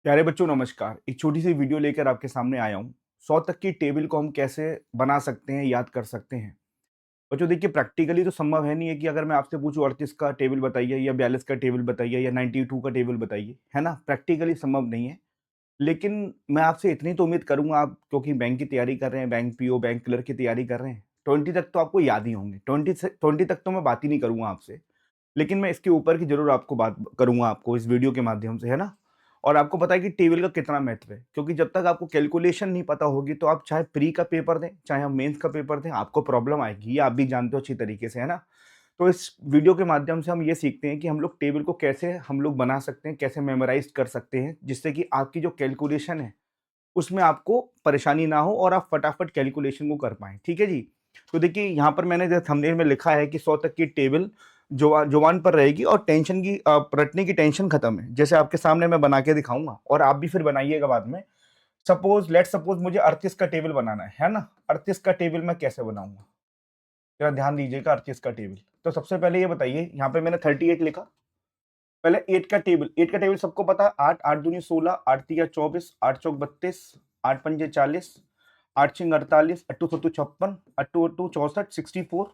प्यारे बच्चों नमस्कार। एक छोटी सी वीडियो लेकर आपके सामने आया हूँ। 100 तक की टेबल को हम कैसे बना सकते हैं, याद कर सकते हैं। बच्चों देखिए, प्रैक्टिकली तो संभव है नहीं है कि अगर मैं आपसे पूछूं 38 का टेबल बताइए या 42 का टेबल बताइए या 92 का टेबल बताइए, है ना? प्रैक्टिकली संभव नहीं है। लेकिन मैं आपसे इतनी तो उम्मीद करूंगा, आप क्योंकि बैंक की तैयारी कर रहे हैं, बैंक पीओ बैंक क्लर्क की तैयारी कर रहे हैं, 20 तक तो आपको याद ही होंगे। 20 तक तो मैं बात ही नहीं करूंगा आपसे, लेकिन मैं इसके ऊपर की ज़रूर आपको बात करूँगा, आपको इस वीडियो के माध्यम से, है ना? और आपको पता है कि टेबल का कितना महत्व है, क्योंकि जब तक आपको कैलकुलेशन नहीं पता होगी, तो आप चाहे प्री का पेपर दें, चाहे आप मेंस का पेपर दें, आपको प्रॉब्लम आएगी। ये आप भी जानते हो अच्छी तरीके से, है ना? तो इस वीडियो के माध्यम से हम ये सीखते हैं कि हम लोग टेबल को कैसे हम लोग बना सकते हैं, कैसे मेमोराइज़ कर सकते हैं, जिससे कि आपकी जो कैलकुलेशन है, उसमें आपको परेशानी ना हो और आप फटाफट कैलकुलेशन को कर पाएँ, ठीक है जी? तो देखिए, यहाँ पर मैंने जो थंबनेल में लिखा है कि 100 तक की टेबल जुबान पर रहेगी और टेंशन की रटने की टेंशन खत्म है। जैसे आपके सामने मैं बना के दिखाऊँगा और आप भी फिर बनाइएगा बाद में। लेट्स सपोज़ मुझे 38 का टेबल बनाना है ना? 38 का टेबल मैं कैसे बनाऊँगा? ज़रा ध्यान दीजिएगा 38 का टेबल। तो सबसे पहले ये बताइए, यहाँ पे मैंने 38 लिखा। पहले 8 का टेबल सबको पता है। 8 8 दूनी 16, 8 तिया 24, 8 चौक 32, 8 पंजे 40, 8 छिंग 48, अट्टू सत्तू 56, अट्टू अट्टू 64, 64।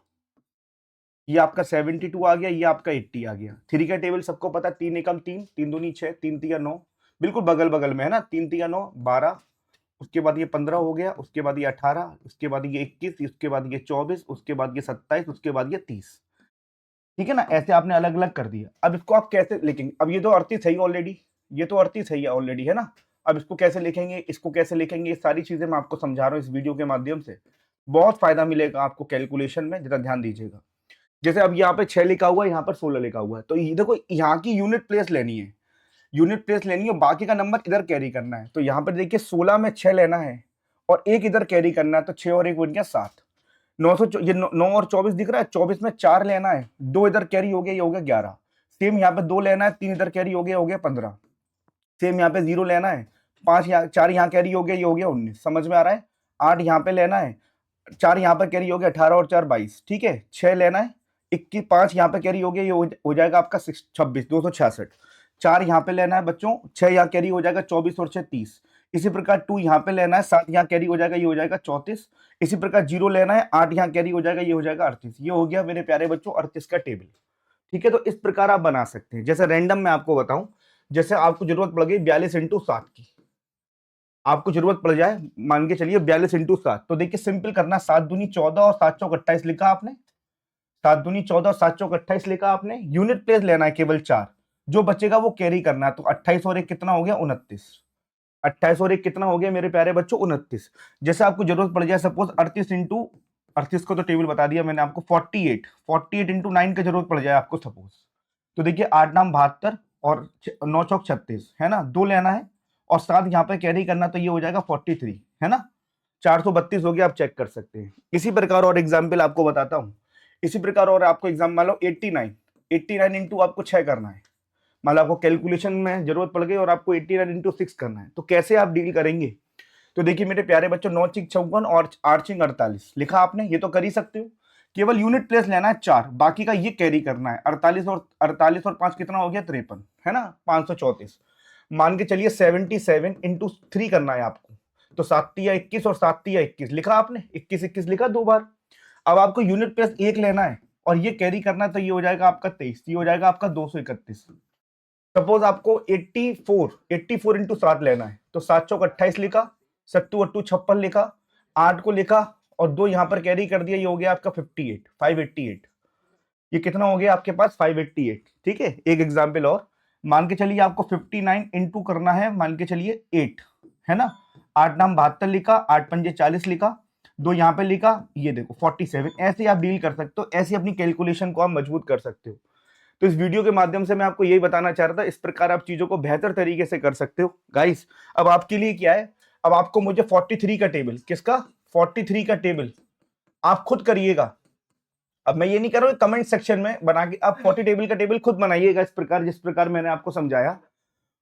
ये आपका 72 आ गया, ये आपका 80 आ गया। 3 का टेबल सबको पता है। 3 एकम 3, 3 दूनी 6, 3 तिया 9, बिल्कुल बगल बगल में है ना। 3 तिया 9 12, उसके बाद ये 15 हो गया, उसके बाद ये 18, उसके बाद ये 21, उसके बाद ये 24, उसके बाद ये 27, उसके बाद ये 30। ठीक है ना? ऐसे आपने अलग अलग कर दिया। अब इसको आप कैसे लिखेंगे? अब ये तो 38 है ही ऑलरेडी, ये तो 38 है ही ऑलरेडी, है ना? अब इसको कैसे लिखेंगे, इसको कैसे लिखेंगे, ये सारी चीजें मैं आपको समझा रहा हूँ इस वीडियो के माध्यम से। बहुत फायदा मिलेगा आपको कैलकुलेशन में, जरा ध्यान दीजिएगा। जैसे अब यहाँ पे 6 लिखा हुआ है, यहाँ पर 16 लिखा हुआ है, तो ये देखो, यहाँ की यूनिट प्लेस लेनी है। यूनिट प्लेस लेनी है, बाकी का नंबर इधर कैरी करना है। तो यहाँ पर देखिए, 16 में 6 लेना है और एक इधर कैरी करना है, तो 6 और 1 बन गया 7। 900 ये 9 और 24 दिख रहा है। 24 में 4 लेना है, 2 इधर कैरी हो गया, ये हो गया 11। सेम यहाँ पे 2 लेना है, 3 इधर कैरी हो गया 15। सेम यहाँ पे 0 लेना है, 5 यहाँ 4 यहाँ कैरी हो गया, ये हो गया 19। समझ में आ रहा है? 8 यहाँ पे लेना है, 4 यहाँ पर कैरी हो गया 18 और 4 22। ठीक है, 6 लेना है, 21 5 यहाँ पे कैरी हो गया, ये हो जाएगा आपका 26 266। 4 यहाँ पे लेना है बच्चों, 6 यहाँ कैरी हो जाएगा 24 और 6 30। इसी प्रकार 2 यहाँ पे लेना है, 7 यहाँ कैरी हो जाएगा, ये हो जाएगा 34। इसी प्रकार 0 लेना है, 8 यहाँ कैरी हो जाएगा, ये हो जाएगा 38। ये हो गया मेरे प्यारे बच्चों 38 का टेबल। ठीक है, तो इस प्रकार आप बना सकते हैं। जैसे रैंडम मैं आपको बताऊं, जैसे आपको जरूरत पड़ गई 42 इंटू 7 की, आपको जरूरत पड़ जाए, मान के चलिए 42 इंटू 7, तो देखिए सिंपल करना। 7 दूनी 14 और 7 चौक 28 लिखा आपने। 7 दूनी 14 और 7 चौक 28 लिखा आपने। यूनिट प्लेस लेना है केवल 4, जो बचेगा वो कैरी करना है। तो 28 और 1 कितना हो गया? 29। 28 और 1 कितना हो गया मेरे प्यारे बच्चों? 29। जैसे आपको जरूरत पड़ जाए सपोज 38 इंटू 38 को तो टेबल बता दिया मैंने आपको। 48 इंटू 9 की जरूरत पड़ जाए आपको सपोज, तो देखिए 8 नाम 72 और 9 चौक 36, है ना? 2 लेना है और 7 यहाँ पे कैरी करना, तो ये हो जाएगा 43, है ना? 432 हो गया, आप चेक कर सकते हैं। इसी प्रकार और एग्जाम्पल आपको बताता हूँ। इसी प्रकार और आपको एग्जाम मान लो 89 इंटू आपको 6 करना है। मान लो आपको कैलकुलेशन में जरूरत पड़ गई और आपको 89 इंटू 6 करना है, तो कैसे आप डील करेंगे? तो देखिए मेरे प्यारे बच्चों, 9 चिक 54 और 8 चिंग 48 लिखा आपने, ये तो कर ही सकते हो। केवल यूनिट प्लेस लेना है 4, बाकी का ये कैरी करना है। 48 और 5 कितना हो गया? 53, है ना? 534। मान के चलिए 77 इंटू 3 करना है आपको, तो 7 तिया 21 और 7 तिया 21 लिखा आपने। 21 21 लिखा 2 बार। अब आपको यूनिट प्लेस 1 लेना है और ये कैरी करना है, तो ये हो जाएगा आपका 23, ये हो जाएगा आपका 231। सपोज आपको 84 इंटू 7 लेना है, तो 7 चौक 28 लिखा, सत्तू अट्टू 56 लिखा, 8 को लिखा और 2 यहां पर कैरी कर दिया, ये हो गया आपका 588। ये कितना हो गया आपके पास? 588। ठीक है, एक एग्जाम्पल और मान के चलिए, आपको 59 इंटू करना है, मान के चलिए 8, है ना? 8 नाम 72 लिखा, 8 पंजे 40 लिखा, 2 यहां पे लिखा, ये देखो 47। ऐसे आप डील कर सकते हो, ऐसे अपनी कैलकुलेशन को आप मजबूत कर सकते हो। तो इस वीडियो के माध्यम से मैं आपको यही बताना चाह रहा था, इस प्रकार आप चीजों को बेहतर तरीके से कर सकते हो गाइस। अब आपके लिए क्या है, अब आपको मुझे 43 का टेबल, किसका? 43 का टेबल आप खुद करिएगा। अब मैं ये नहीं कर रहा हूं कमेंट सेक्शन में बना के, आप 40 टेबल का टेबल खुद बनाइएगा इस प्रकार, जिस प्रकार मैंने आपको समझाया।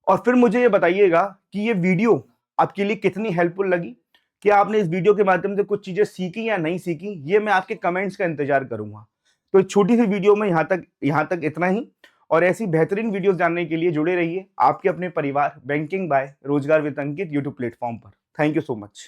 और फिर मुझे ये बताइएगा कि ये वीडियो आपके लिए कितनी हेल्पफुल लगी। क्या आपने इस वीडियो के माध्यम से कुछ चीजें सीखी या नहीं सीखी, ये मैं आपके कमेंट्स का इंतजार करूंगा। तो छोटी सी वीडियो में यहाँ तक इतना ही। और ऐसी बेहतरीन वीडियोस जानने के लिए जुड़े रहिए आपके अपने परिवार बैंकिंग बाय रोजगार विद अंकित यूट्यूब प्लेटफॉर्म पर। Thank you so much.